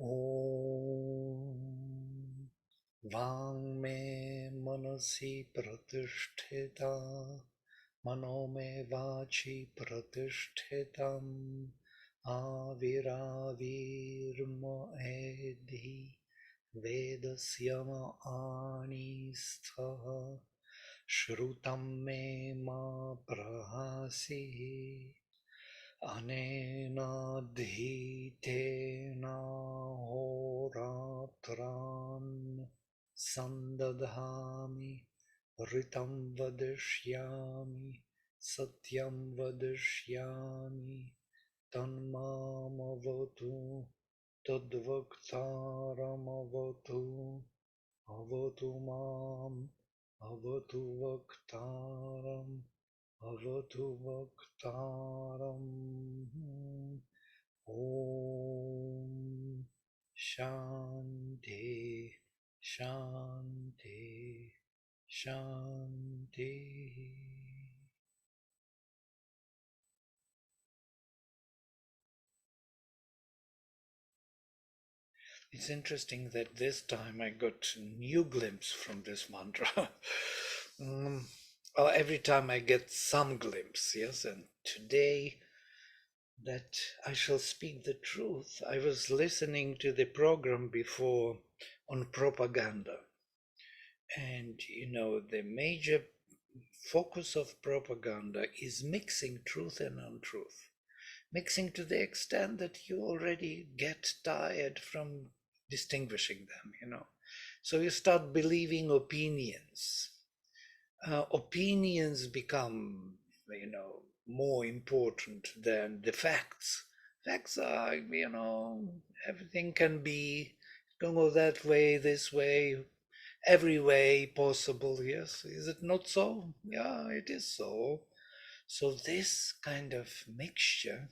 Om Vangme Manasi Pratisthita Manome Vachi Pratishthitam Aviravirma Edhi Vedasyama Anistha Shrutam Me Ma Prahasi Anena Dhitena Horatran Sandadhami Ritam Vadishyami Satyam Vadishyami Tanmamavatu Tadvaktaramavatu Avatu Mam Avatu Vaktaram Avatu Vaktaram. Om Shanti Shanti Shanti. It's interesting that this time I got a new glimpse from this mantra. Well, every time I get some glimpse, yes, and today that I shall speak the truth. I was listening to the program before on propaganda, and the major focus of propaganda is mixing truth and untruth, mixing to the extent that you already get tired from distinguishing them. So you start believing opinions. Opinions become, more important than the facts. Facts are, everything can be, can go that way, this way, every way possible. Yes, is it not so? Yeah, it is so. So this kind of mixture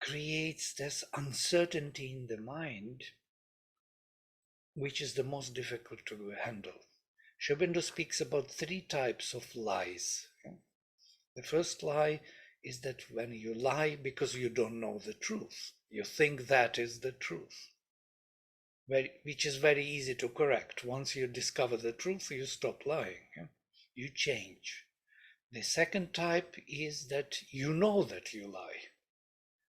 creates this uncertainty in the mind, which is the most difficult to handle. Sri Aurobindo speaks about 3 types of lies. The first lie is that when you lie because you don't know the truth, you think that is the truth, which is very easy to correct. Once you discover the truth, you stop lying. You change. The second type is that you know that you lie.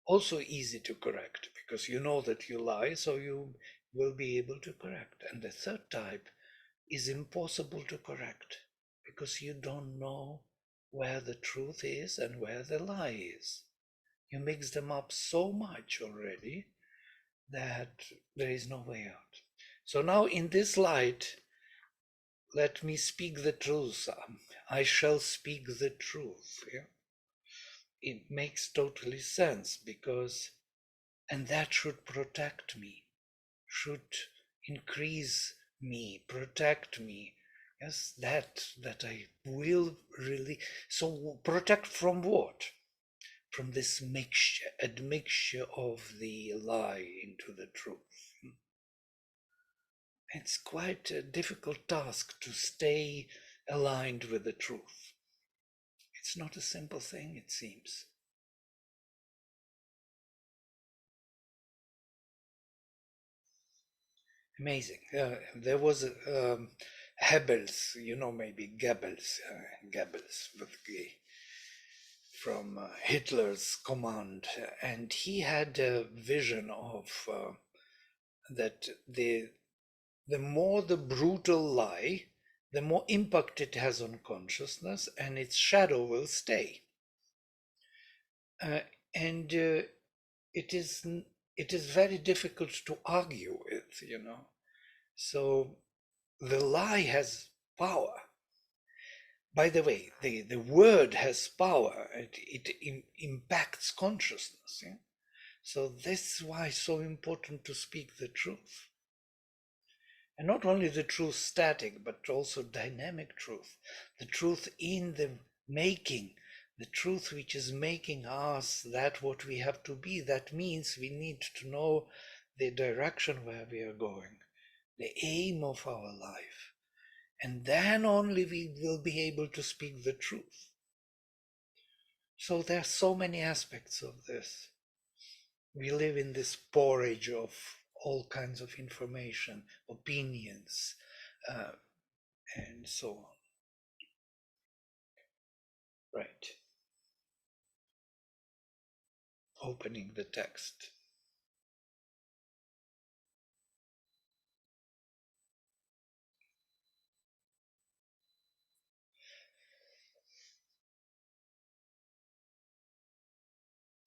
Also easy to correct because you know that you lie, so you will be able to correct. And the third type is impossible to correct because you don't know where the truth is and where the lie is. You mix them up so much already that there is no way out. So now in this light, let me speak the truth. I shall speak the truth. Yeah? It makes totally sense because, and that should protect me, should increase me, protect me. Yes, that I will really. So protect from what? From this mixture, admixture of the lie into the truth. It's quite a difficult task to stay aligned with the truth. It's not a simple thing, it seems. Amazing. There was Goebbels, maybe Goebbels with G, from Hitler's command, and he had a vision of that the more the brutal lie, the more impact it has on consciousness, and its shadow will stay. And it is very difficult to argue with. So the lie has power. By the way, the word has power. It impacts consciousness. Yeah? So this is why it's so important to speak the truth. And not only the truth static, but also dynamic truth. The truth in the making, the truth which is making us that what we have to be. That means we need to know the direction where we are going, the aim of our life. And then only we will be able to speak the truth. So there are so many aspects of this. We live in this porridge of all kinds of information, opinions, and so on. Right. Opening the text.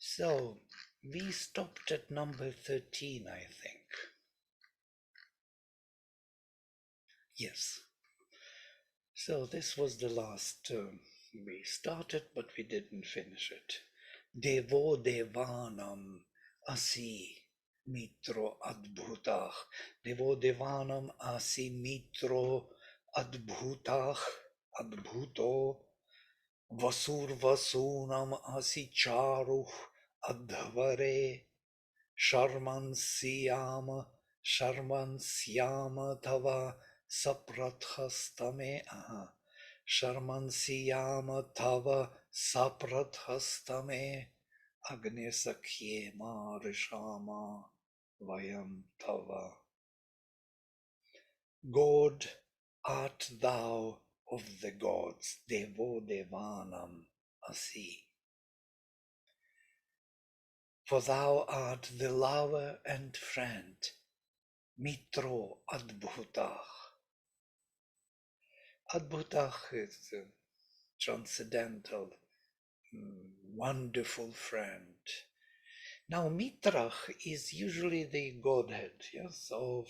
So we stopped at number 13, I think. Yes. So this was the last term. We started, but we didn't finish it. Devo devanam asi mitro adbhutah. Devo devanam asi mitro adbhutah. Adbhuto vasur vasunam asi charuh adhavare. Sharman siyama tava saprathastame. Sharman siyama tava saprathastame. Agne sakye ma rishama vayam tava. God art thou of the gods, Devo Devanam asi. For thou art the lover and friend, Mitro Adbhutah. Adbhutah is a transcendental, wonderful friend. Now, Mitra is usually the Godhead, yes, of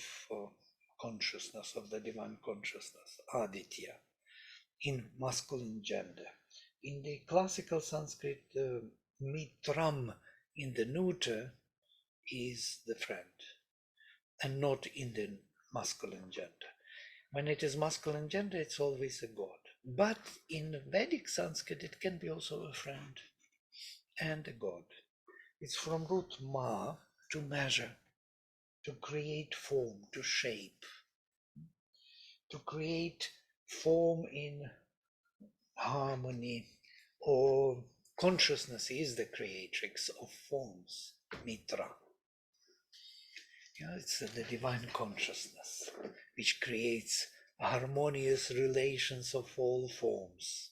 consciousness, of the divine consciousness, Aditya, in masculine gender. In the classical Sanskrit, Mitram in the neuter is the friend, and not in the masculine gender. When it is masculine gender, it's always a god. But in Vedic Sanskrit, it can be also a friend and a god. It's from root ma, to measure, to create form, to shape, to create form in harmony, or consciousness is the creatrix of forms, Mitra. It's the divine consciousness which creates harmonious relations of all forms.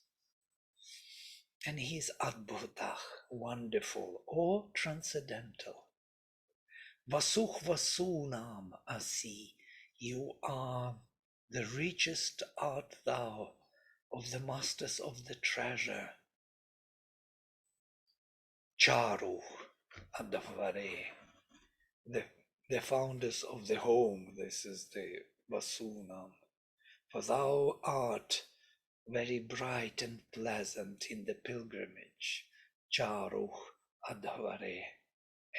And he's Adbhutah, wonderful or transcendental. Vasuh Vasunam asi, you are the richest art thou of the masters of the treasure. Charu Adavare, the founders of the home, this is the Vasunam. For thou art very bright and pleasant in the pilgrimage, Charu Adhavare,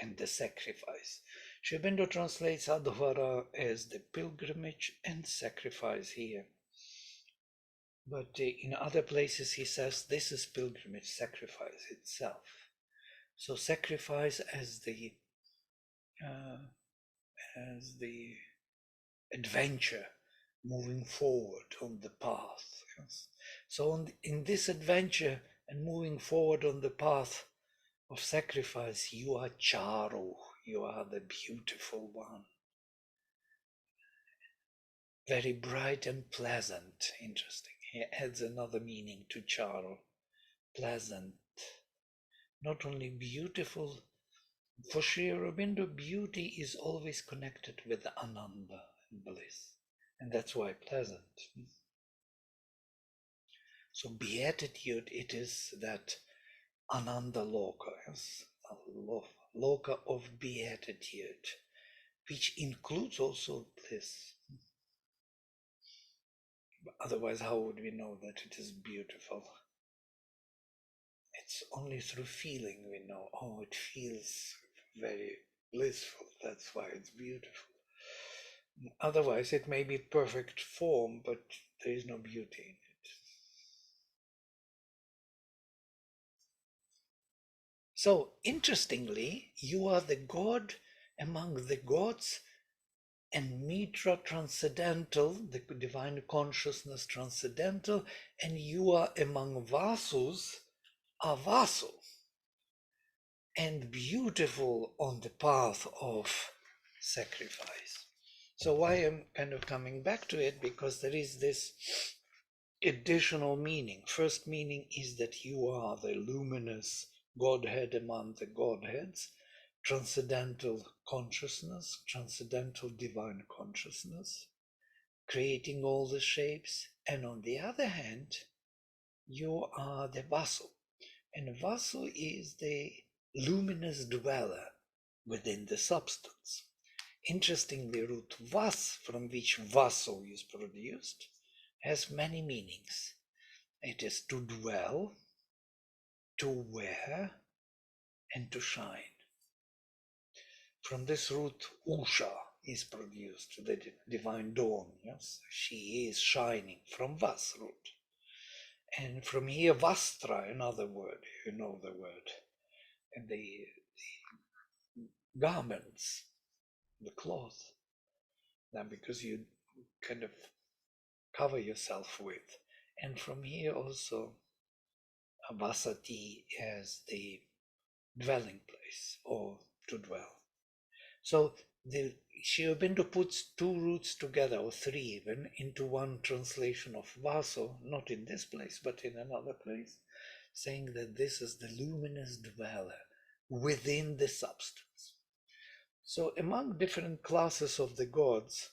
and the sacrifice. Sri Aurobindo translates Adhavara as the pilgrimage and sacrifice here. But in other places he says this is pilgrimage, sacrifice itself. So sacrifice as the adventure moving forward on the path. Yes. So in this adventure and moving forward on the path of sacrifice, you are Charu, you are the beautiful one. Very bright and pleasant. Interesting. He adds another meaning to Charu. Pleasant. Not only beautiful, for Sri Aurobindo, beauty is always connected with Ananda and bliss. And that's why pleasant. So beatitude, it is that Ananda Loka, yes? Loka of beatitude, which includes also bliss. Otherwise, how would we know that it is beautiful? It's only through feeling we know, oh, it feels very blissful, that's why it's beautiful. Otherwise, it may be perfect form, but there is no beauty in it. So, interestingly, you are the god among the gods, and Mitra transcendental, the divine consciousness transcendental, and you are among Vasus, a Vasu, and beautiful on the path of sacrifice. So why I'm kind of coming back to it, because there is this additional meaning. First meaning is that you are the luminous Godhead among the Godheads, transcendental consciousness, transcendental divine consciousness, creating all the shapes. And on the other hand, you are the vassal. And vassal is the luminous dweller within the substance. Interestingly, root vas, from which vassal is produced, has many meanings. It is to dwell, to wear, and to shine. From this root, Usha is produced, the divine dawn. Yes, she is shining from vas root. And from here, vastra, another word, you know the word, and the garments, the cloth, now because you kind of cover yourself with. And from here also, vasati as the dwelling place or to dwell. So the Sri Aurobindo puts two roots together, or three even, into one translation of vaso, not in this place, but in another place, saying that this is the luminous dweller within the substance. So among different classes of the gods,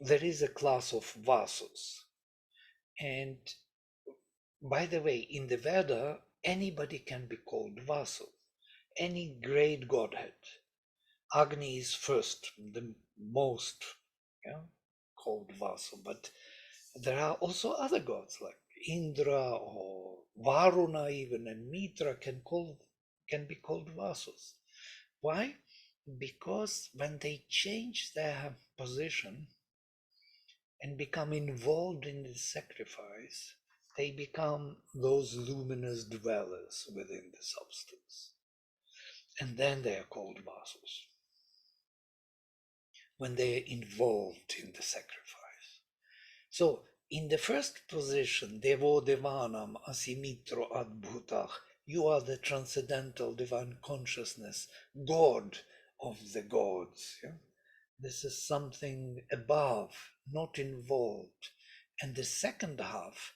there is a class of vasos. And by the way, in the Veda, anybody can be called vaso, any great godhead. Agni is first, the most called vaso, but there are also other gods like Indra or Varuna even, and Mitra can be called vasos. Why? Because when they change their position and become involved in the sacrifice, they become those luminous dwellers within the substance. And then they are called vasos, when they are involved in the sacrifice. So, in the first position, Devo Devanam Asimitro Adbhutah, you are the transcendental divine consciousness, God of the gods. Yeah? This is something above, not involved. And the second half,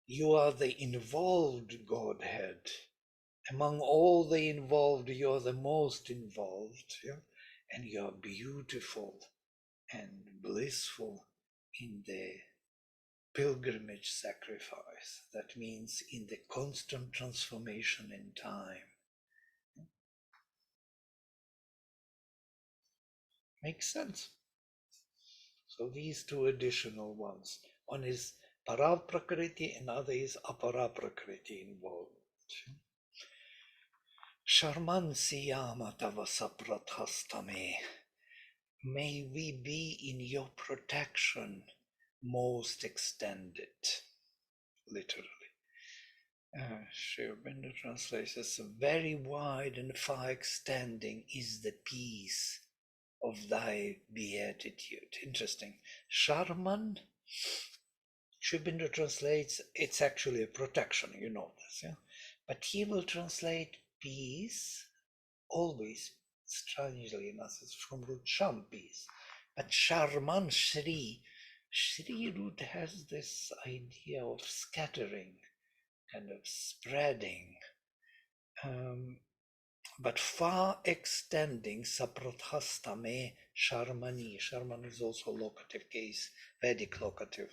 you are the involved Godhead. Among all the involved, you are the most involved. Yeah? And you are beautiful and blissful in the pilgrimage sacrifice. That means in the constant transformation in time. Makes sense. So these two additional ones. One is Paraprakriti and other is Aparaprakriti involved. Sharman Siyama Tava Saprathastame. May we be in your protection most extended. Literally. Sri Aurobindo translates, very wide and far extending is the peace of thy beatitude. Interesting. Sharman, Sri Aurobindo translates, it's actually a protection, you know this, yeah? But he will translate peace, always, strangely enough, it's from root sham, peace. But Sharman, Shri root has this idea of scattering, kind of spreading, but far extending. Saprathastame Sharmani. Sharman is also locative case, Vedic locative,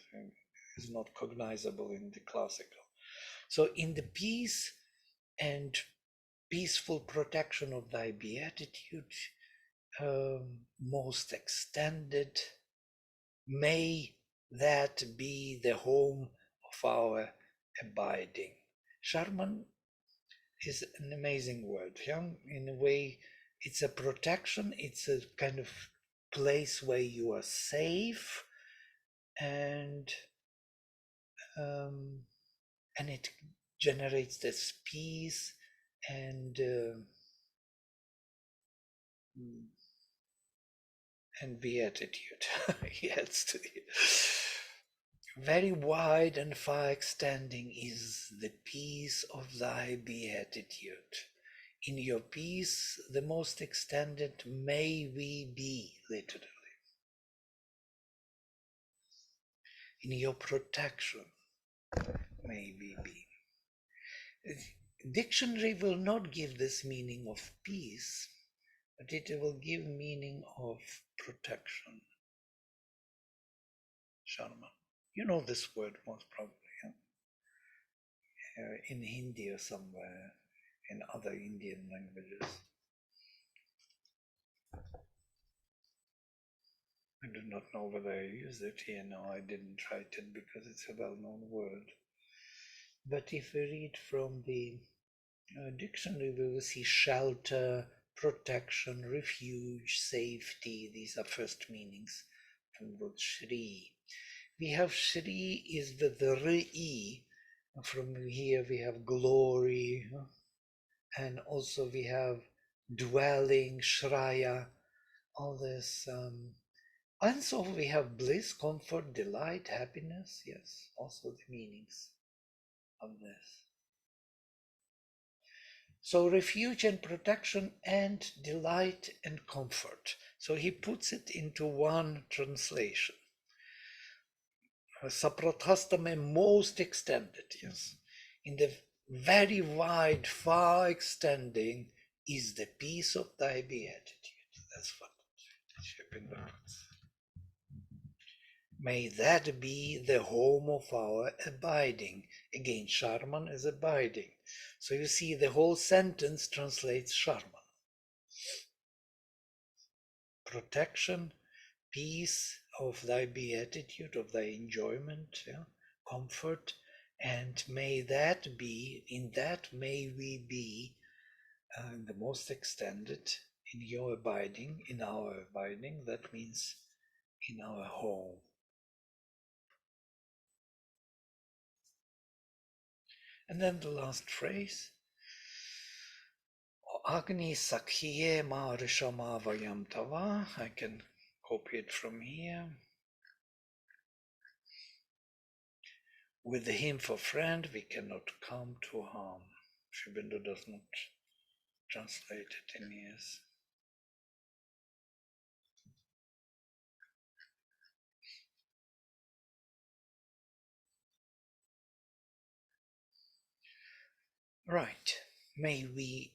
is not cognizable in the classical. So in the peace and peaceful protection of thy beatitude, most extended, may that be the home of our abiding. Sharman is an amazing word. Yeah? In a way, it's a protection, it's a kind of place where you are safe, and it generates this peace and beatitude. Yes, very wide and far extending is the peace of thy beatitude. In your peace, the most extended, may we be, literally. In your protection, may we be. Dictionary will not give this meaning of peace, but it will give meaning of protection. Sharma. You know this word most probably, in Hindi or somewhere, in other Indian languages. I do not know whether I use it here. No, I didn't write it because it's a well-known word. But if we read from the dictionary, we will see shelter, protection, refuge, safety. These are first meanings from the word Shri. We have Shri is with the Re. From here we have glory, and also we have dwelling, Shraya, all this. And so we have bliss, comfort, delight, happiness. Yes, also the meanings of this. So refuge and protection and delight and comfort. So he puts it into one translation. Saprathastame, most extended, yes. In the very wide, far extending is the peace of thy beatitude. That's what Shippinder puts. May that be the home of our abiding. Again, Sharman is abiding. So you see the whole sentence translates Sharman. Protection, peace of thy beatitude, of thy enjoyment, comfort, and may that be, in that may we be the most extended in your abiding, in our abiding, that means in our home. And then the last phrase, Agni Sakhiye Ma Rishama Vayam Tava. I can copy it from here. With him for friend, we cannot come to harm. Sri Aurobindo does not translate it in his. Right. May we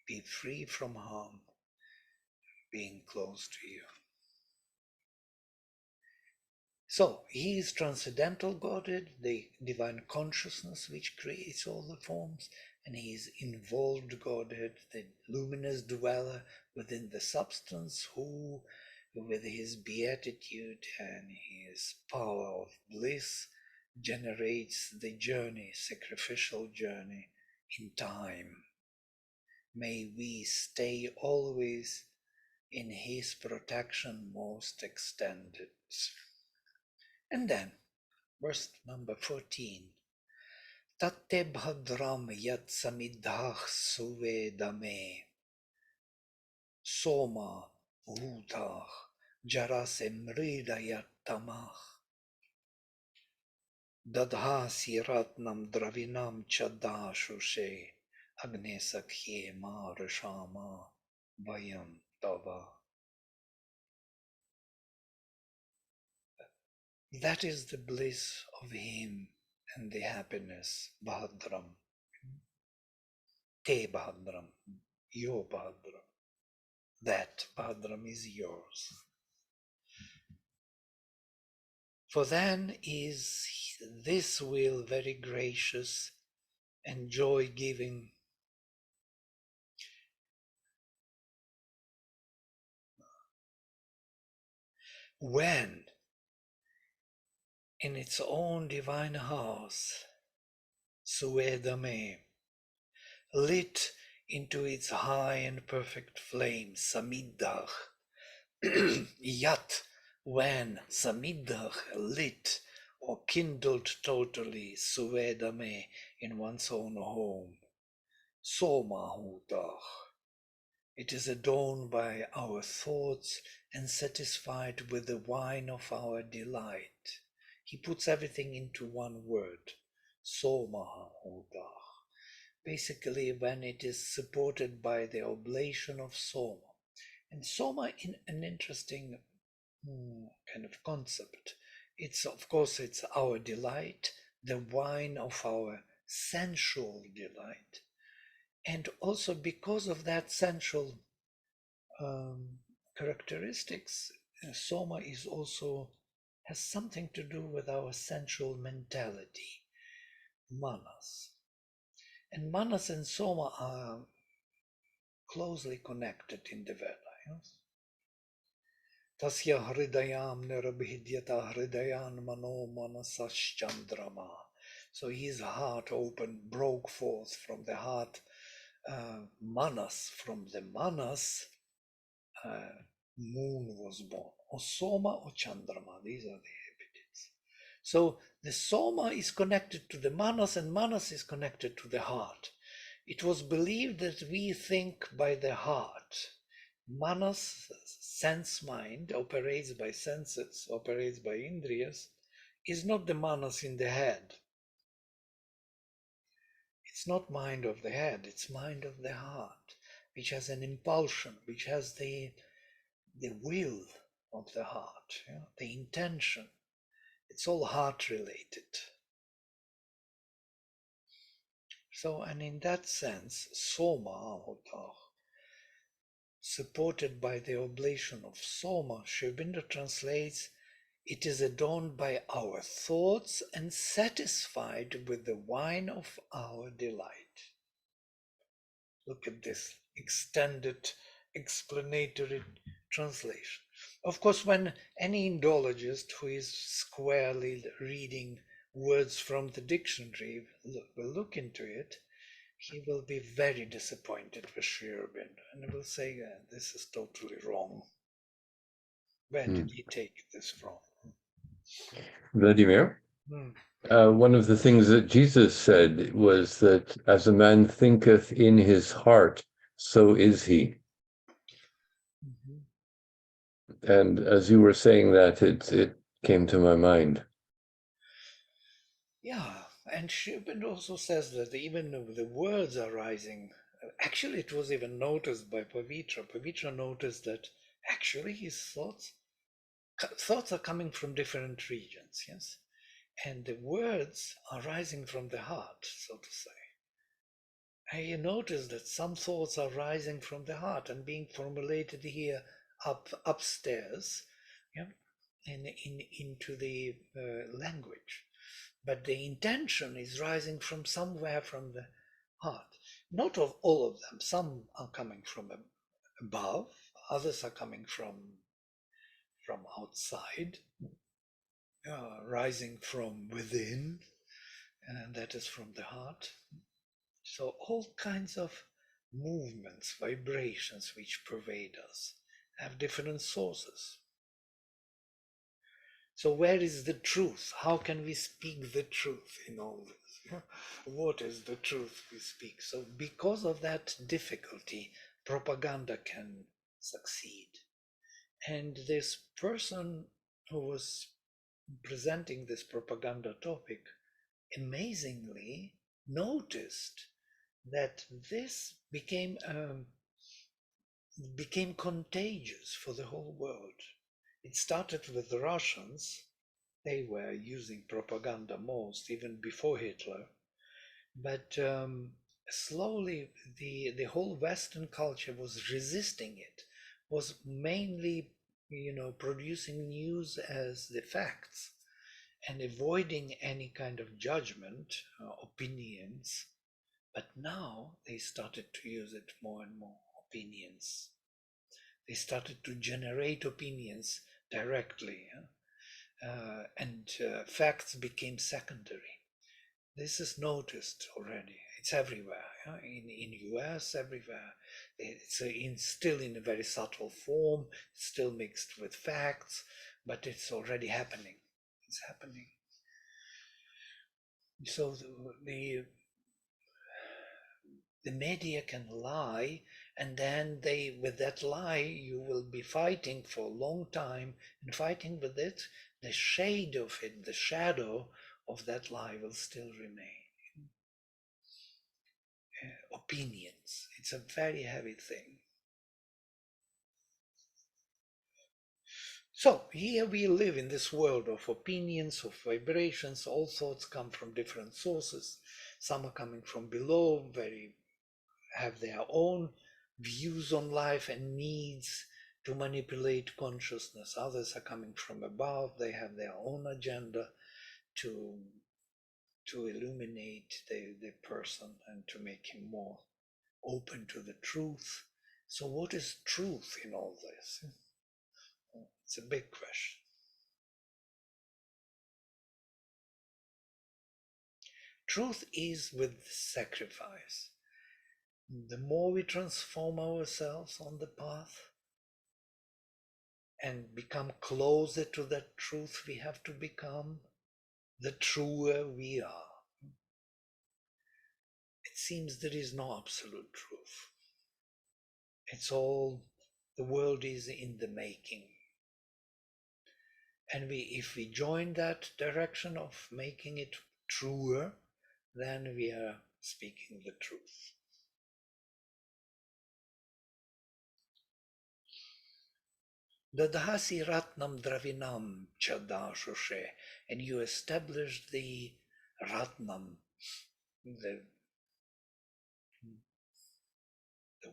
be free from harm, being close to you. So, he is transcendental Godhead, the divine consciousness which creates all the forms, and he is involved Godhead, the luminous dweller within the substance, who, with his beatitude and his power of bliss, generates the journey, sacrificial journey in time. May we stay always in his protection most extended. And then, verse number 14. Tatte bhadram yat samidhah suvedame soma utah jarasemridayat tamah dadhasi ratnam dravinam chadashushe agne sakhye ma rishama vayam tava. That is the bliss of him and the happiness, Bhadram. Te Bhadram, your Bhadram. That Bhadram is yours. For then is this will very gracious and joy-giving. When in its own divine house, Suedame, lit into its high and perfect flame, Samiddah, Yat, when Samiddah lit or kindled totally, Suvedame, in one's own home, Somahutah, it is adorned by our thoughts and satisfied with the wine of our delight. He puts everything into one word, Somahutah. basically when it is supported by the oblation of soma. And soma in an interesting kind of concept. It's, of course, it's our delight, the wine of our sensual delight. And also because of that sensual characteristics, soma is also has something to do with our sensual mentality, manas. And manas and soma are closely connected in the Veda. Yes? Tasya hridayam nirabhidyata hridayan mano manasaschandrama. So his heart opened, broke forth from the heart, manas, from the manas, moon was born, or soma or chandrama. These are the epithets. So the soma is connected to the manas, and manas is connected to the heart. It was believed that we think by the heart. Manas, sense mind, operates by senses, operates by indriyas, is not the manas in the head. It's not mind of the head, it's mind of the heart, which has an impulsion, which has the will of the heart, the intention. It's all heart related. So, and in that sense, soma, supported by the oblation of soma, Sri Aurobindo translates, it is adorned by our thoughts and satisfied with the wine of our delight. Look at this extended explanatory translation. Of course, when any Indologist who is squarely reading words from the dictionary will look into it, he will be very disappointed with Sri Aurobindo and will say, this is totally wrong. Where did he take this from? Vladimir, one of the things that Jesus said was that as a man thinketh in his heart, so is he. And as you were saying that, it came to my mind. Yeah, and Sri Aurobindo also says that even the words are rising. Actually, it was even noticed by Pavitra. Pavitra noticed that actually his thoughts are coming from different regions, yes? And the words are rising from the heart, so to say. I notice that some thoughts are rising from the heart and being formulated here upstairs, yeah, into the language. But the intention is rising from somewhere from the heart. Not of all of them. Some are coming from above, others are coming from outside, rising from within, and that is from the heart. So all kinds of movements, vibrations which pervade us have different sources. So where is the truth? How can we speak the truth in all this? What is the truth we speak? So because of that difficulty, propaganda can succeed. And this person who was presenting this propaganda topic amazingly noticed that this became contagious for the whole world. It started with the Russians. They were using propaganda most, even before Hitler. But slowly the whole Western culture was resisting it, was mainly, producing news as the facts and avoiding any kind of judgment, opinions. But now they started to use it more and more, opinions. They started to generate opinions directly, and facts became secondary. This is noticed already. It's everywhere, in US, everywhere. It's still in a very subtle form, still mixed with facts, but it's already happening. It's happening. So the media can lie, and then with that lie you will be fighting for a long time, and fighting with it, the shade of it, the shadow of that lie will still remain. opinions. It's a very heavy thing. So here we live in this world of opinions, of vibrations. All thoughts come from different sources. Some are coming from below, have their own views on life and needs to manipulate consciousness. Others are coming from above. They have their own agenda to illuminate the person and to make him more open to the truth. So what is truth in all this? It's a big question. Truth is with sacrifice. The more we transform ourselves on the path and become closer to that truth we have to become, the truer we are. It seems there is no absolute truth. It's all, the world is in the making. And if we join that direction of making it truer, then we are speaking the truth. Dadhasi Ratnam Dravinam Chadashushe, and you established the Ratnam, the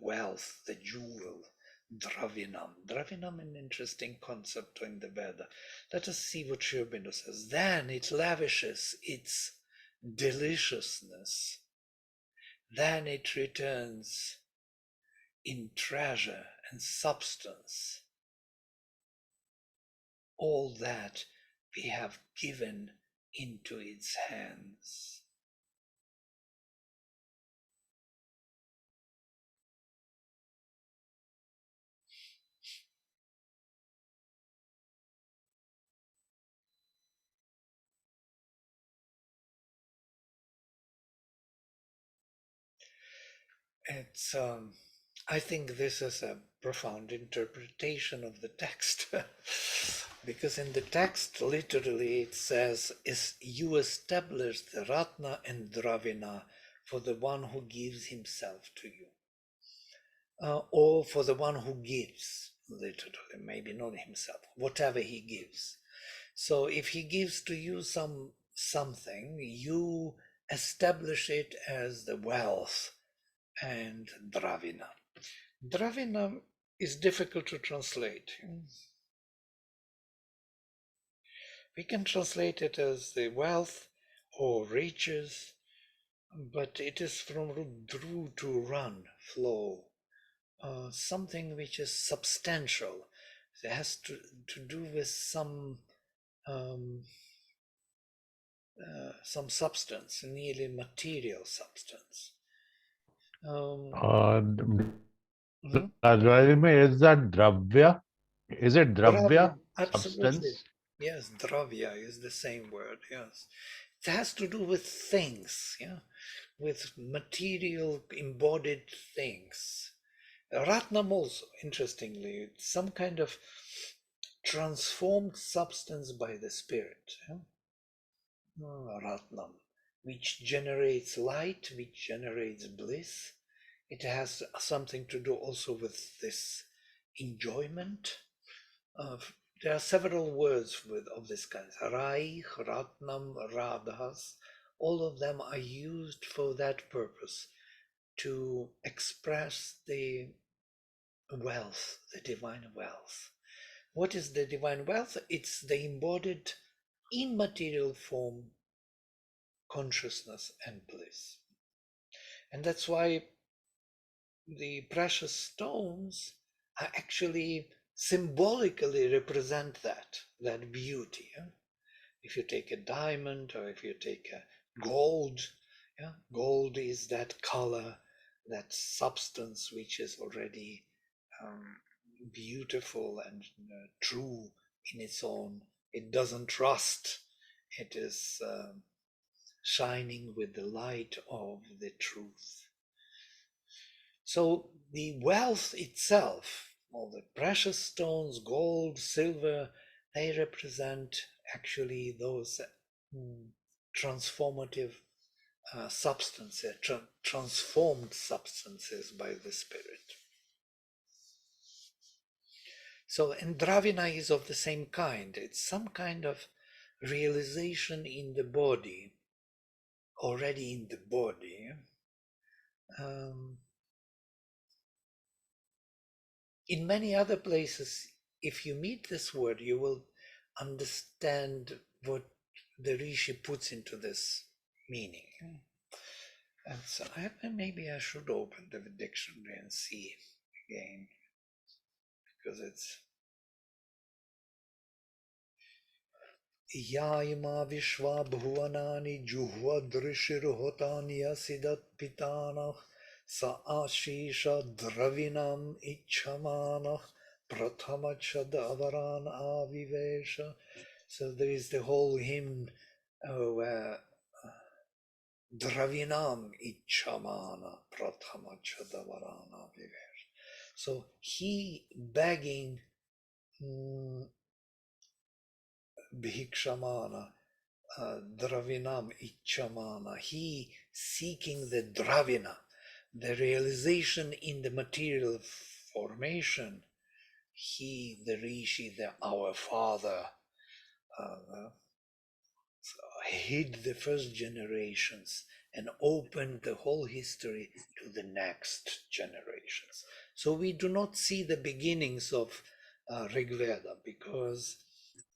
wealth, the jewel, Dravinam. Dravinam, an interesting concept in the Veda. Let us see what Sri Aurobindo says. Then it lavishes its deliciousness. Then it returns in treasure and substance all that we have given into its hands. It's, I think this is a profound interpretation of the text. Because in the text, literally, it says, you establish the Ratna and Dravina for the one who gives himself to you. Or for the one who gives, literally, maybe not himself, whatever he gives. So if he gives to you something, you establish it as the wealth and Dravina. Dravina is difficult to translate. We can translate it as the wealth or riches, but it is from root dru, to run, flow, something which is substantial. It has to do with some substance, nearly material substance. Mhm. Is that dravya? Is it Dravya, dravya? absolutely. Substance? Yes, dravya is the same word, yes. It has to do with things, yeah, with material embodied things. Ratnam also, interestingly, it's some kind of transformed substance by the spirit. Yeah? Ratnam, which generates light, which generates bliss. It has something to do also with this enjoyment. There are several words of this kind. Rai, Ratnam, Radhas, all of them are used for that purpose, to express the wealth, the divine wealth. What is the divine wealth? It's the embodied, immaterial form, consciousness and bliss. And that's why the precious stones are actually symbolically represent that beauty. Yeah? If you take a diamond or if you take a gold, yeah, gold is that color, that substance which is already beautiful and true in its own. It doesn't rust. It is shining with the light of the truth. So the wealth itself, all the precious stones, gold, silver, they represent actually those transformative substances, transformed substances by the Spirit. So, and Dravina is of the same kind. It's some kind of realization in the body, already in the body. In many other places, if you meet this word, you will understand what the Rishi puts into this meaning. And so maybe I should open the dictionary and see again, because it's Yaima Vishwa Bhuvanani Juhva Drishirhotani Asidat Pitanah Sa Ashisha Dravinam Ichamana Prathamachad Avaran Avivesha. So there is the whole hymn where Dravinam Ichamana Prathamachad Avaran Avivesha. So he begging Bhikshamana, Dravinam Ichamana, he seeking the Dravina, the realization in the material formation, he, the Rishi, our father, hid the first generations and opened the whole history to the next generations. So we do not see the beginnings of Rigveda because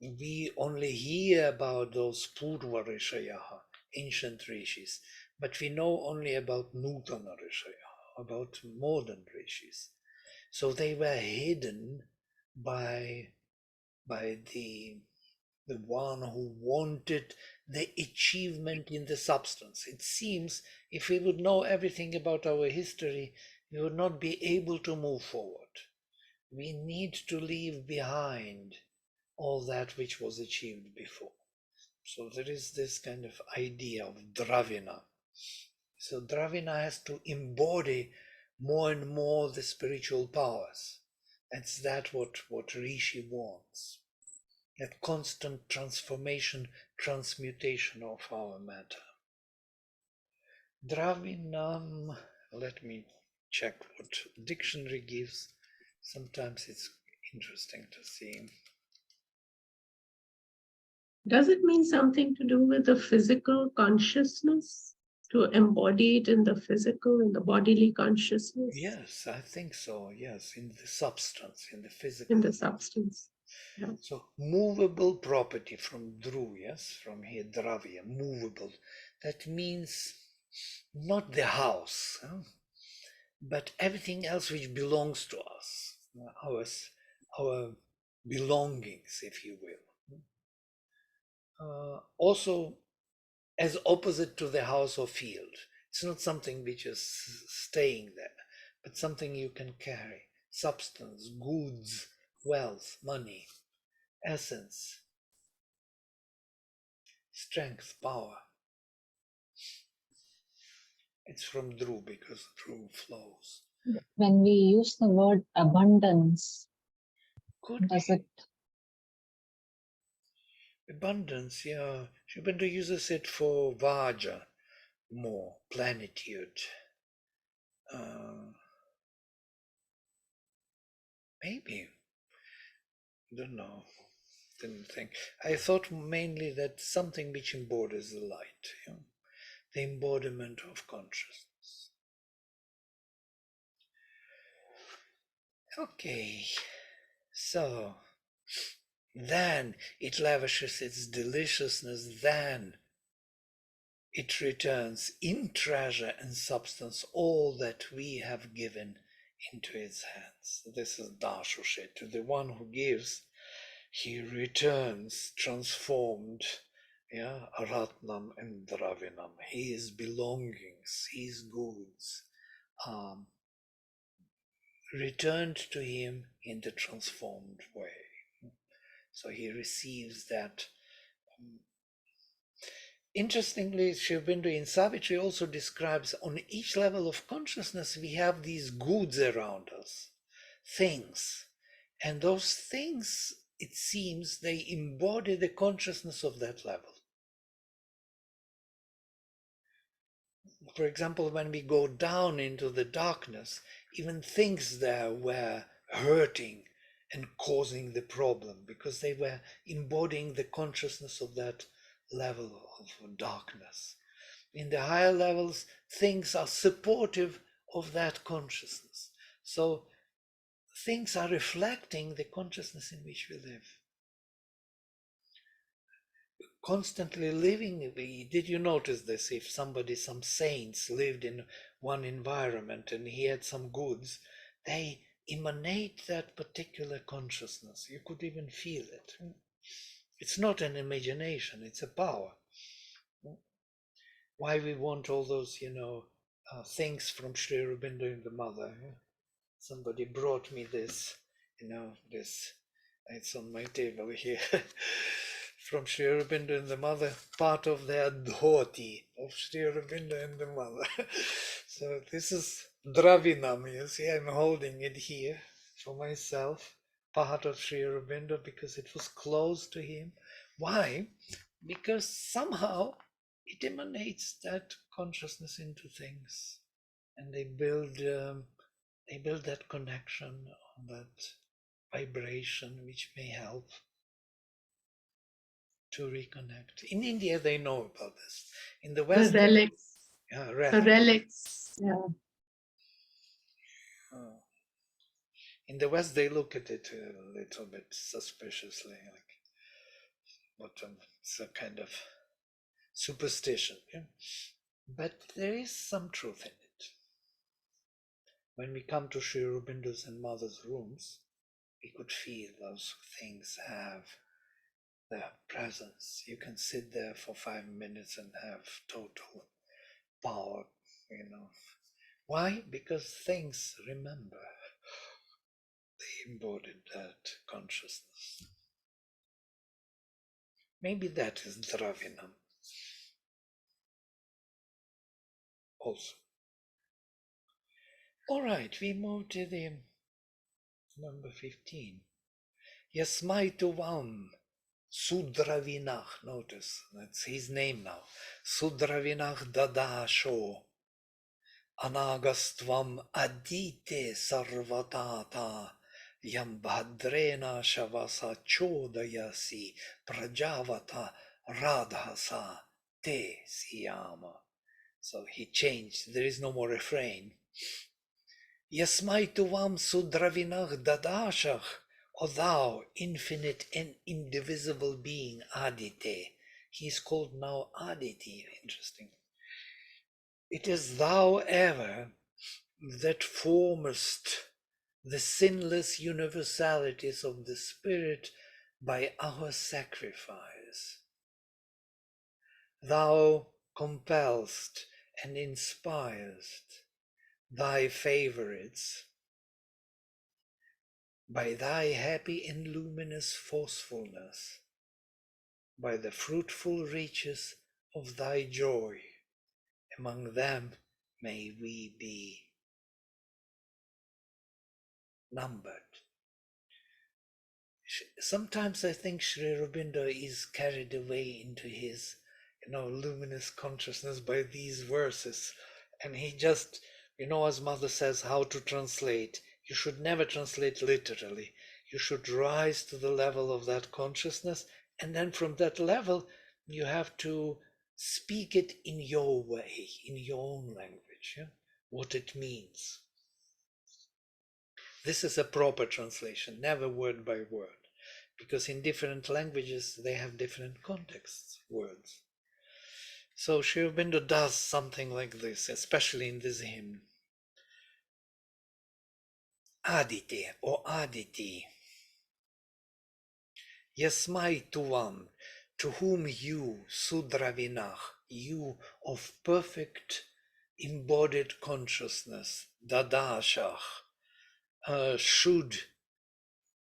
we only hear about those Purva Rishayaha, ancient rishis, but we know only about Nutana Rishayaha, about modern rishis. So they were hidden by the one who wanted the achievement in the substance. It seems if we would know everything about our history, we would not be able to move forward. We need to leave behind all that which was achieved before. So there is this kind of idea of Dravina. So Dravina has to embody more and more the spiritual powers. That's what Rishi wants. That constant transformation, transmutation of our matter. Dravinam, let me check what dictionary gives. Sometimes it's interesting to see. Does it mean something to do with the physical consciousness? To embody it in the physical, in the bodily consciousness? Yes, I think so. Yes, in the substance, in the physical. In the substance. Yeah. So movable property from Dhru, yes, from here Dravya, movable. That means not the house, but everything else which belongs to us, our belongings, if you will. Also, as opposite to the house or field. It's not something which is staying there, but something you can carry. Substance, goods, wealth, money, essence, strength, power. It's from Dhru because Dhru flows. When we use the word abundance, does it? Abundance, yeah. Shubhendra uses it for Vaja more, plenitude. Maybe. Don't know. Didn't think. I thought mainly that something which embodies the light, the embodiment of consciousness. Okay, so then it lavishes its deliciousness, then it returns in treasure and substance all that we have given into its hands. This is Dashushe. To the one who gives, he returns transformed, Ratnam and Dravinam. His belongings, his goods, returned to him in the transformed way. So he receives that. Interestingly, Sri Aurobindo in Savitri also describes on each level of consciousness we have these goods around us, things. And those things, it seems, they embody the consciousness of that level. for example, when we go down into the darkness, even things there were hurting and causing the problem because they were embodying the consciousness of that level of darkness. In the higher levels, things are supportive of that consciousness. So things are reflecting the consciousness in which we live. Constantly living, did you notice this? If some saints lived in one environment and he had some goods, they emanate that particular consciousness. You could even feel it. It's not an imagination, it's a power. Why we want all those, things from Sri Aurobindo and the Mother. Somebody brought me this, this, it's on my table here, from Sri Aurobindo and the Mother, part of their dhoti of Sri Aurobindo and the Mother. So this is Dravinam, you see, I'm holding it here for myself, part of Sri Aurobindo, because it was close to him. Why? Because somehow it emanates that consciousness into things, and they build that connection, that vibration, which may help to reconnect. In India, they know about this. In the West, The relics. yeah, The relics. Yeah. in the West, they look at it a little bit suspiciously, like, but it's a kind of superstition. Yeah? But there is some truth in it. When we come to Sri Aurobindo's and Mother's rooms, we could feel those things have their presence. You can sit there for 5 minutes and have total power, Why? Because things remember. They embodied that consciousness. Maybe that is Dravinam also. All right, we move to the number 15. Yasmai Tuvam Sudravinach. Notice, that's his name now. Sudravinach Dadasho Anagastvam Adite Sarvatata Yam Bhadrena Shavasa Chodayasi Prajavata Radhasa Te Siyama. So he changed, there is no more refrain. Yasmai Tuvam Sudravinach Dadashach, O thou infinite and indivisible being Adite. He is called now Aditi, interesting. It is thou ever that formest the sinless universalities of the Spirit by our sacrifice. Thou compellest and inspirest thy favorites by thy happy and luminous forcefulness, by the fruitful riches of thy joy. Among them may we be numbered. Sometimes I think Sri Aurobindo is carried away into his, luminous consciousness by these verses. And he just, as Mother says, how to translate. You should never translate literally. You should rise to the level of that consciousness. And then from that level, you have to speak it in your way, in your own language, what it means. This is a proper translation, never word by word, because in different languages they have different contexts, words. So Sri Aurobindo does something like this, especially in this hymn. Aditi or Aditi. Yasmai Tuvam, to whom you, Sudravinach, you of perfect embodied consciousness, Dadashach, should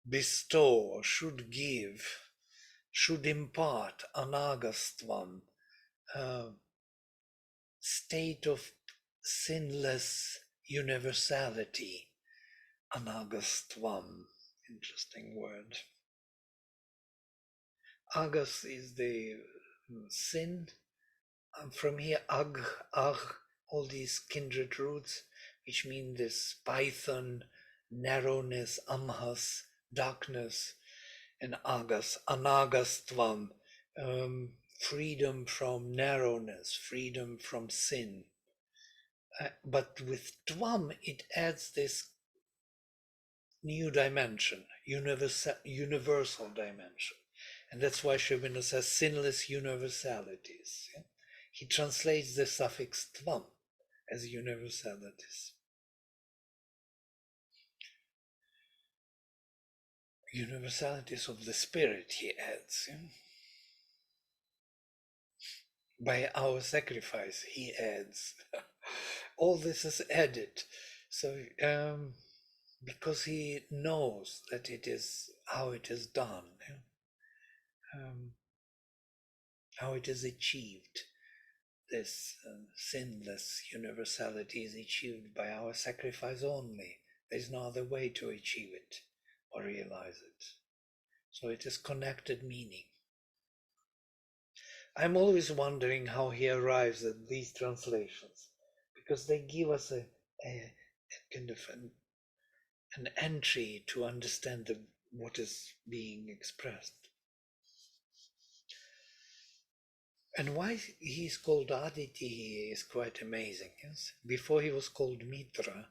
bestow, should give, should impart anagastvam, state of sinless universality. Anagastvam, interesting word. Agas is the sin. From here, ag, all these kindred roots, which mean this Python, narrowness, amhas, darkness, and agas, anagastvam, freedom from narrowness, freedom from sin. But with tvam, it adds this new dimension, universal dimension. And that's why Sri Aurobindo says sinless universalities. Yeah? He translates the suffix tvam as universalities. Universalities of the spirit, he adds. Yeah? By our sacrifice, he adds. All this is added. So, because he knows that it is how it is done, yeah? How it is achieved. This sinless universality is achieved by our sacrifice only. There is no other way to achieve it or realize it. So it is connected meaning. I'm always wondering how he arrives at these translations, because they give us a kind of an entry to understand what is being expressed. And why he is called Aditi is quite amazing. Yes? Before he was called Mitra,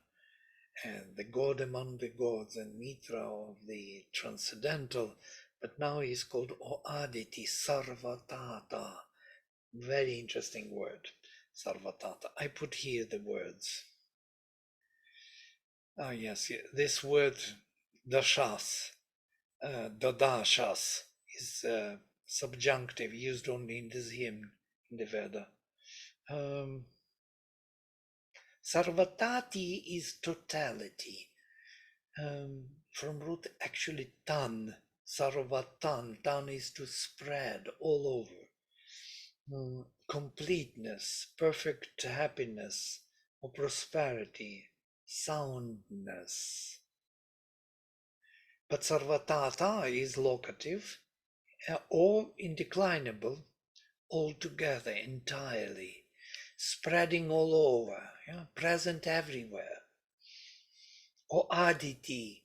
and the god among the gods, and Mitra of the transcendental, but now he is called Aditi, Sarvatata. Very interesting word, Sarvatata. I put here the words. Ah, yes, this word, dashas, dadashas, is subjunctive, used only in this hymn, in the Veda. Sarvatati is totality. From root actually tan, sarvatan, tan is to spread all over. Completeness, perfect happiness or prosperity, soundness. But sarvatata is locative or indeclinable, altogether, entirely, spreading all over, yeah, present everywhere. Or aditi,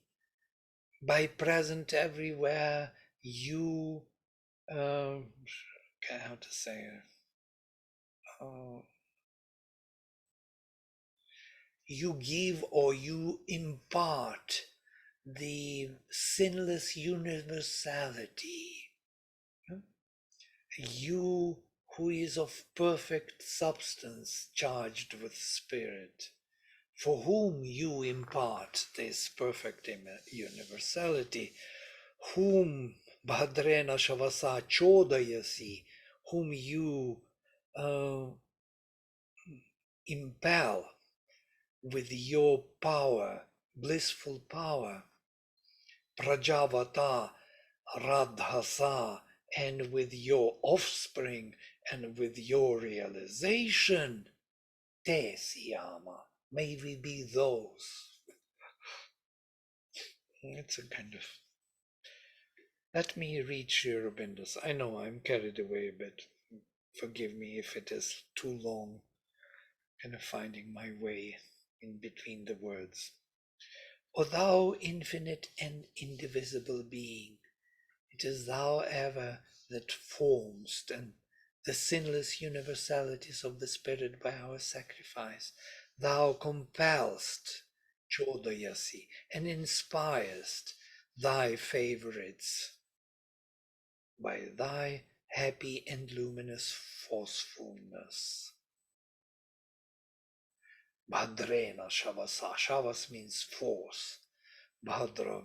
by present everywhere, you, how to say, you give or you impart the sinless universality. You who is of perfect substance charged with spirit, for whom you impart this perfect universality, whom Bhadrena Shavasa Chodayasi, whom you impel with your power, blissful power, Prajavata Radhasa, and with your offspring and with your realization, Te Siyama, may we be those. It's a kind of, let me read Sri Aurobindo's. I know I'm carried away a bit. Forgive me if it is too long, kind of finding my way in between the words. O thou infinite and indivisible being, it is thou ever that formst and the sinless universalities of the Spirit by our sacrifice. Thou compellst, Chodayasi, and inspirest thy favorites by thy happy and luminous forcefulness. Bhadrena Shavasa. Shavas means force. Bhadra,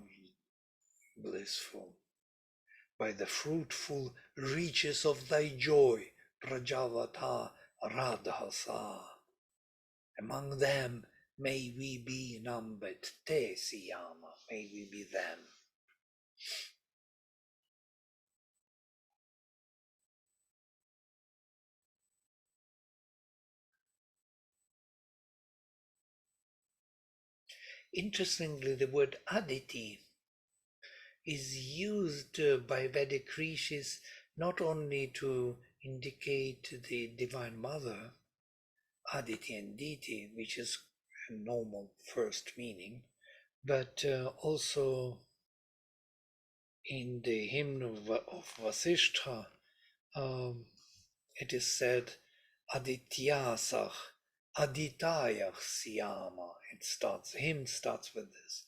blissful. By the fruitful reaches of thy joy, Prajavata Radhasa. Among them may we be numbered, Te Siyama, may we be them. Interestingly, the word Aditi is used by Vedic rishis not only to indicate the Divine Mother, Aditi and Diti, which is a normal first meaning, but also in the hymn of Vasishtha, it is said, Adityasach, Aditayach Siyama. The hymn starts with this.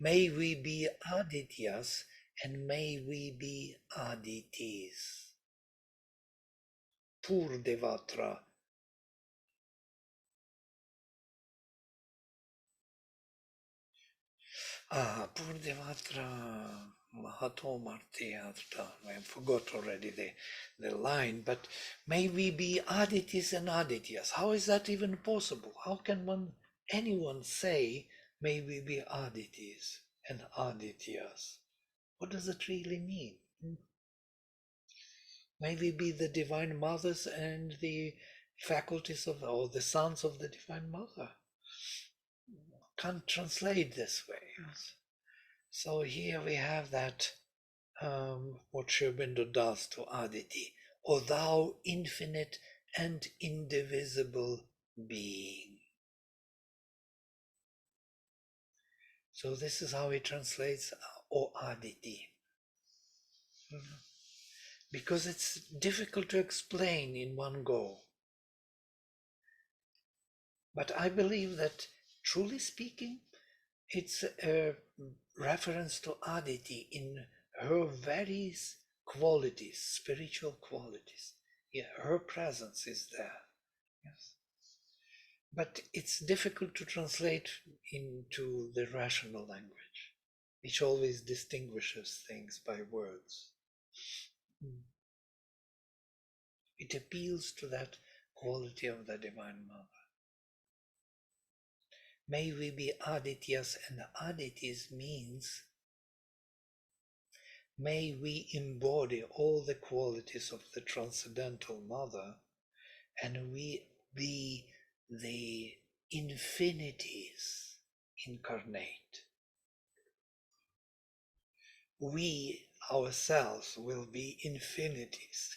May we be Adityas and may we be Aditis. Purdevatra. Purdevatra Mahato Martyartha. I forgot already the line, but may we be Aditis and Adityas. How is that even possible? How can anyone say, may we be Aditis and Adityas? What does it really mean? May we be the Divine Mothers and the faculties of, or the sons of the Divine Mother. Can't translate this way. So here we have that, what Sri Aurobindo does to Aditi. O thou infinite and indivisible being. So this is how he translates O Aditi. Because it's difficult to explain in one go. But I believe that, truly speaking, it's a reference to Aditi in her various qualities, spiritual qualities. Yeah, her presence is there. Yes. But it's difficult to translate into the rational language, which always distinguishes things by words. It appeals to that quality of the Divine Mother. May we be Adityas, and Aditis means may we embody all the qualities of the Transcendental Mother, and we be the infinities incarnate. We ourselves will be infinities,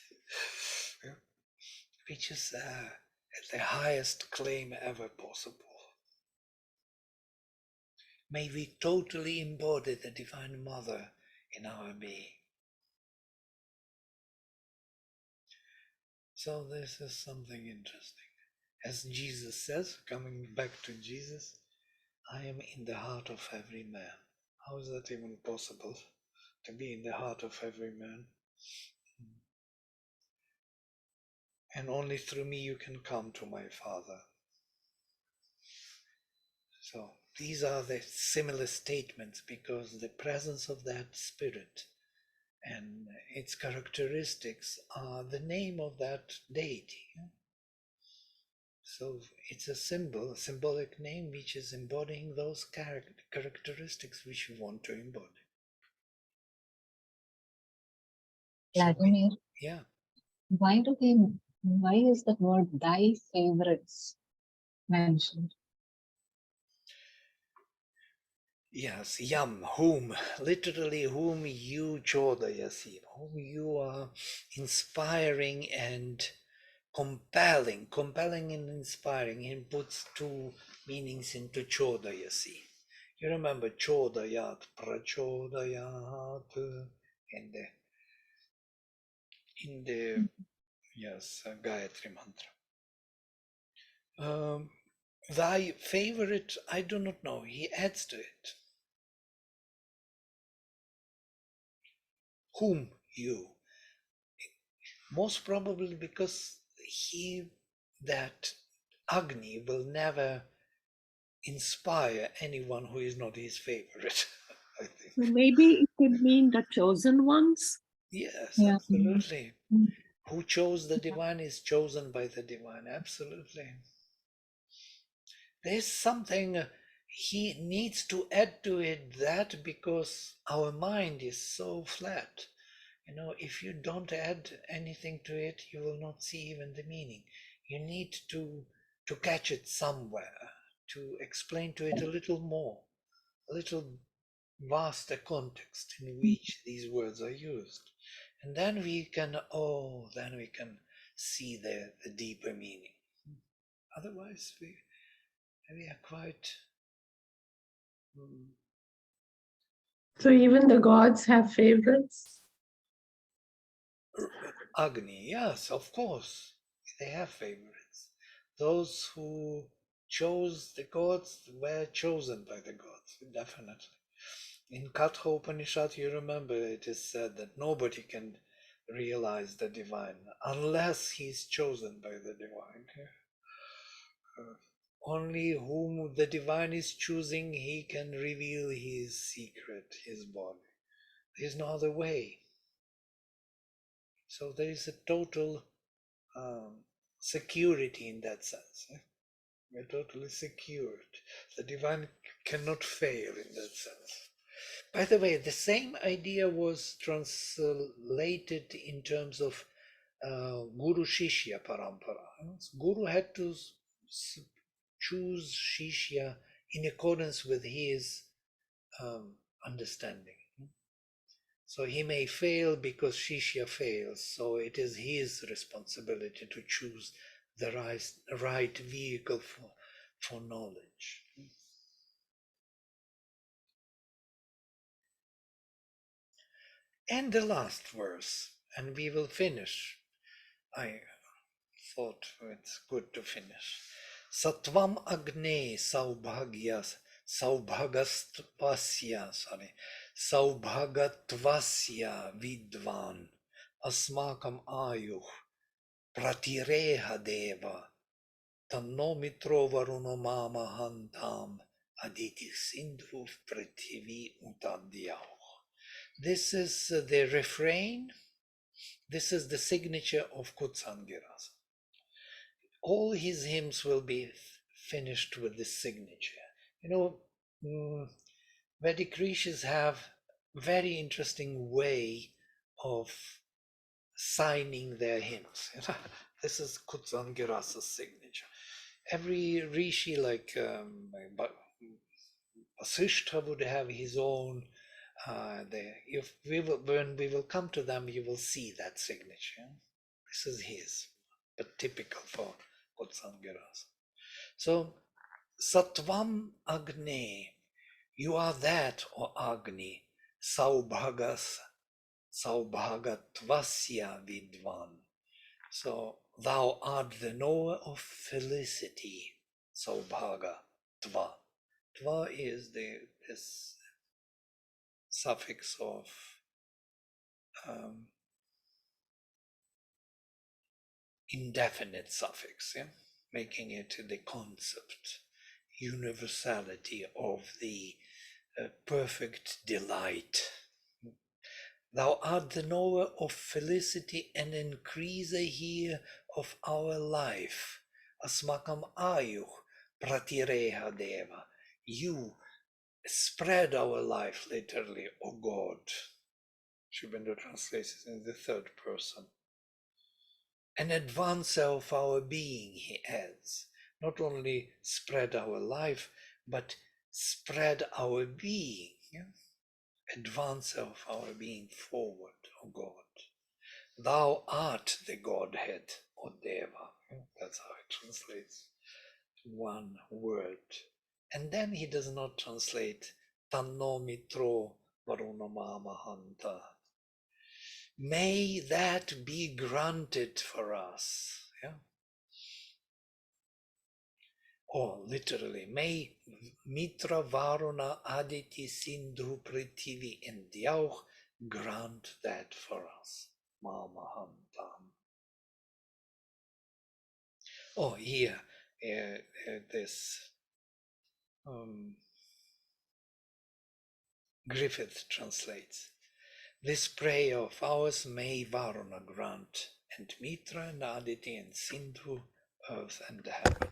which is the highest claim ever possible. May we totally embody the Divine Mother in our being. So this is something interesting. As Jesus says, coming back to Jesus, I am in the heart of every man. How is that even possible, to be in the heart of every man? And only through me you can come to my Father. So these are the similar statements, because the presence of that Spirit and its characteristics are the name of that deity. So it's a symbol, a symbolic name, which is embodying those characteristics which we want to embody. Vladimir, Yeah. why is the word thy favorites mentioned? Yes, yam, whom, literally whom you chodayasi, whom you are inspiring and compelling and inspiring. He puts two meanings into chodayasi. You remember chodayat, prachodayat in the yes, Gayatri mantra. Thy favorite, I do not know. He adds to it. Whom you? Most probably because that Agni will never inspire anyone who is not his favorite. I think. So maybe it could mean the chosen ones. Yes, Yeah. absolutely. Mm. Who chose the divine is chosen by the divine. Absolutely. There's something he needs to add to it, that because our mind is so flat. If you don't add anything to it, you will not see even the meaning. You need to catch it somewhere, to explain to it a little more, a little vaster context in which these words are used. And then we can see the deeper meaning. Otherwise, we are quite. So even the gods have favorites? Agni, yes, of course. They have favorites. Those who chose the gods were chosen by the gods, definitely. In Katha Upanishad, you remember it is said that nobody can realize the divine unless he's chosen by the divine. Only whom the divine is choosing, he can reveal his secret, his body. There's no other way. So there is a total security in that sense. We're totally secured. The divine cannot fail in that sense. By the way, the same idea was translated in terms of Guru Shishya Parampara. Guru had to choose Shishya in accordance with his understanding. So he may fail because Shishya fails. So it is his responsibility to choose the right vehicle for knowledge. And the last verse, and we will finish. I thought it's good to finish. Sattvam agne saubhagyas saubhagatvasya vidvan asmakam ayuh pratireha deva tanno mitro varuno mama hantam aditi sindhu prithivi utadyau. This is the refrain. This is the signature of Kutsangirasa. All his hymns will be finished with this signature. You know, Vedic rishis have very interesting way of signing their hymns. This is Kutsangirasa's signature. Every rishi, like Vasishtha, would have his own. When we will come to them, you will see that signature. This is his, but typical for Kutsangirasa. So, Sattvam Agni, you are that, O Agni, Saubhagatvasya Vidvan. So, thou art the knower of felicity, Saubhaga Tva. Tva is this suffix of indefinite suffix, making it the concept, universality of the perfect delight. Thou art the knower of felicity and increaser here of our life. Asmakam ayuh pratireha deva. You spread our life, literally, O God. Shubhendra translates it in the third person. An advancer of our being, he adds. Not only spread our life, but spread our being. Advancer of our being forward, O God. Thou art the Godhead, O Deva. That's how it translates. One word. And then he does not translate Tanno Mitro Varunamamahanta. May that be granted for us. Or literally, may Mitra Varuna Aditi Sindhu Prithivi and Dyauh grant that for us. Mamahantam. Oh, here, this Griffith translates. This prayer of ours may Varuna grant, and Mitra and Aditi and Sindhu, earth and heaven.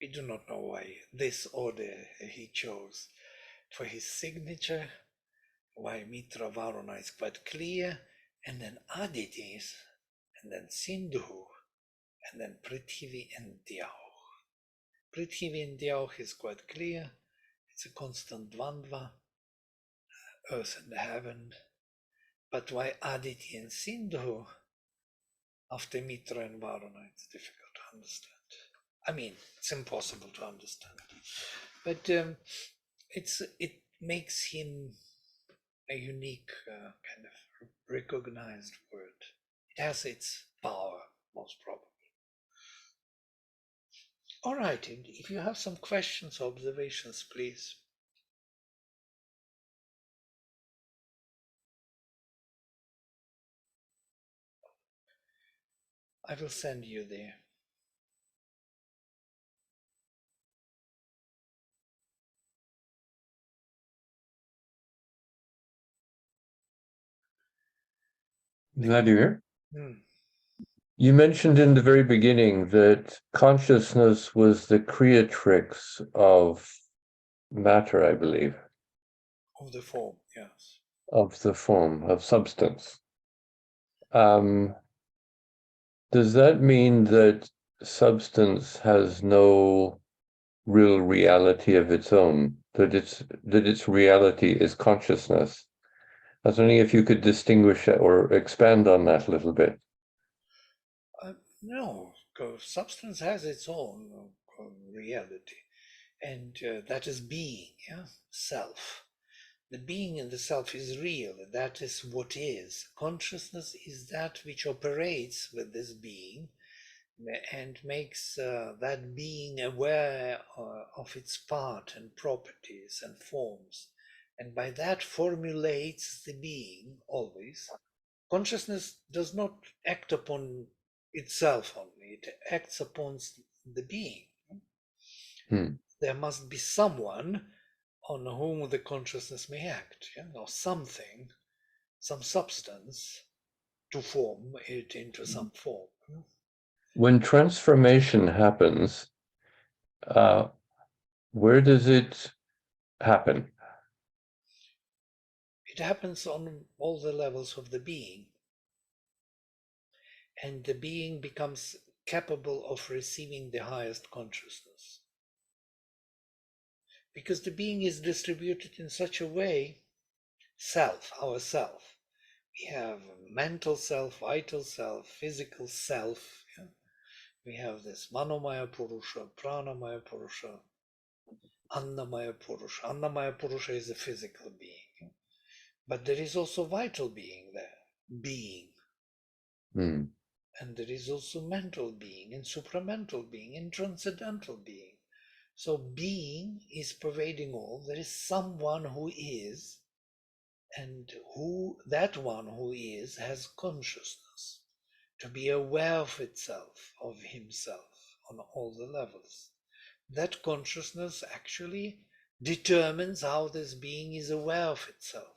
We do not know why this order he chose for his signature, why Mitra Varuna is quite clear, and then Aditi is, and then Sindhu, and then Prithivi and Dyauh. Prithivi and Dyauh is quite clear. It's a constant dvandva, earth and heaven. But why Aditi and Sindhu? after Mitra and Varuna, it's difficult to understand. I mean, it's impossible to understand. But it makes him a unique kind of recognized word. It has its power, most probably. All right, if you have some questions or observations, please. I will send you there. Vladimir, Hmm. you mentioned in the very beginning that consciousness was the creatrix of matter, I believe, Of the form, yes. of the form, of substance. Does that mean that substance has no real reality of its own, that its reality is consciousness? I was wondering if you could distinguish or expand on that a little bit. No, because substance has its own reality, and that is being, yeah, self. The being in the self is real, that is what is. Consciousness is that which operates with this being and makes that being aware of its part and properties and forms, and by that formulates the being always. Consciousness does not act upon itself only, it acts upon the being. There must be someone on whom the consciousness may act, or something, some substance to form it into some form. When transformation happens, where does it happen? It happens on all the levels of the being, and the being becomes capable of receiving the highest consciousness. Because the being is distributed in such a way, ourself. We have mental self, vital self, physical self. Yeah? We have this Manomaya Purusha, Pranamaya Purusha, Annamaya Purusha. Annamaya Purusha is a physical being. But there is also vital being there, being. And there is also mental being and supramental being and transcendental being. So being is pervading all. There is someone who is, and that one who is has consciousness to be aware of itself, of himself on all the levels. That consciousness actually determines how this being is aware of itself.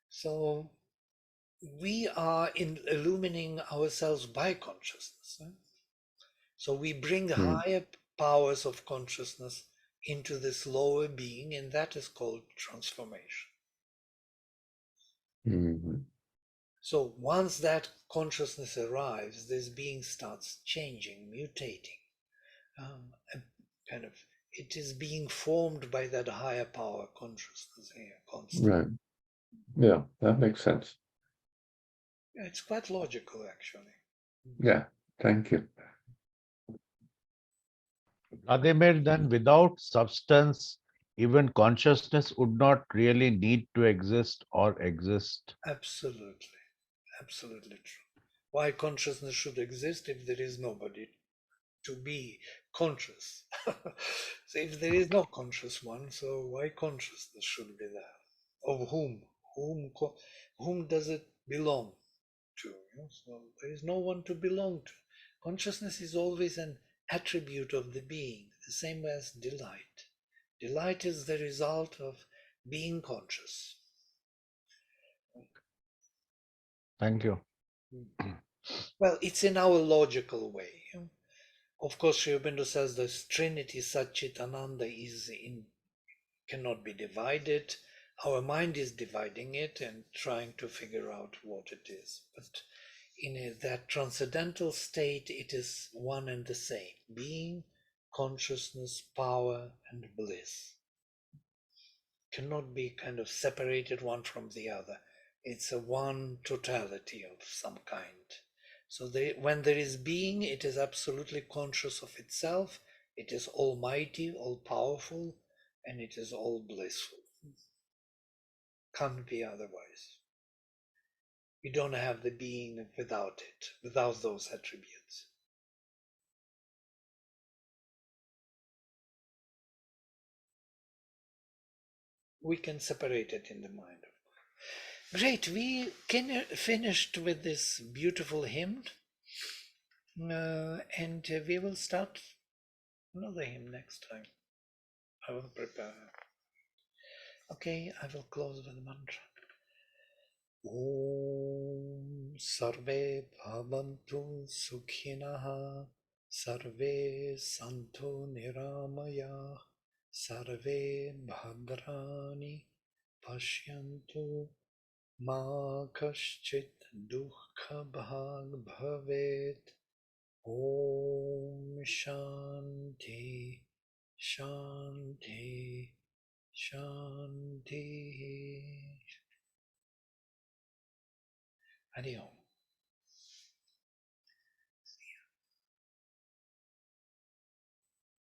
So we are illumining ourselves by consciousness. So we bring higher powers of consciousness into this lower being, and that is called transformation. So once that consciousness arrives, this being starts changing, mutating. It is being formed by that higher power consciousness here constantly. Right. Yeah, that makes sense. Yeah, it's quite logical, actually. Yeah, thank you. Vladimir, then without substance, even consciousness would not really need to exist or exist. Absolutely. Absolutely true. Why consciousness should exist if there is nobody to be conscious? So if there is no conscious one, so why consciousness should be there? Of whom? Whom does it belong to? So there is no one to belong to. Consciousness is always an attribute of the being, the same as delight. Delight is the result of being conscious. Thank you. Well, it's in our logical way. Of course, Sri Aurobindo says this Trinity Satchitananda cannot be divided. Our mind is dividing it and trying to figure out what it is. But in that transcendental state, it is one and the same. Being, consciousness, power, and bliss cannot be kind of separated one from the other. It's a one totality of some kind. So when there is being, it is absolutely conscious of itself. It is almighty, all powerful, and it is all blissful. Can't be otherwise. We don't have the being without it, without those attributes. We can separate it in the mind. Great, we finished with this beautiful hymn, and we will start another hymn next time. I will prepare. Okay, I will close with the mantra. Om Sarve Bhavantu Sukhinah Sarve Santu Niramaya Sarve Bhadrani Pashyantu Ma Kaschit Dukkha Bhag Bhavet. Om Shanti Shanti Shanti. Hadi Om.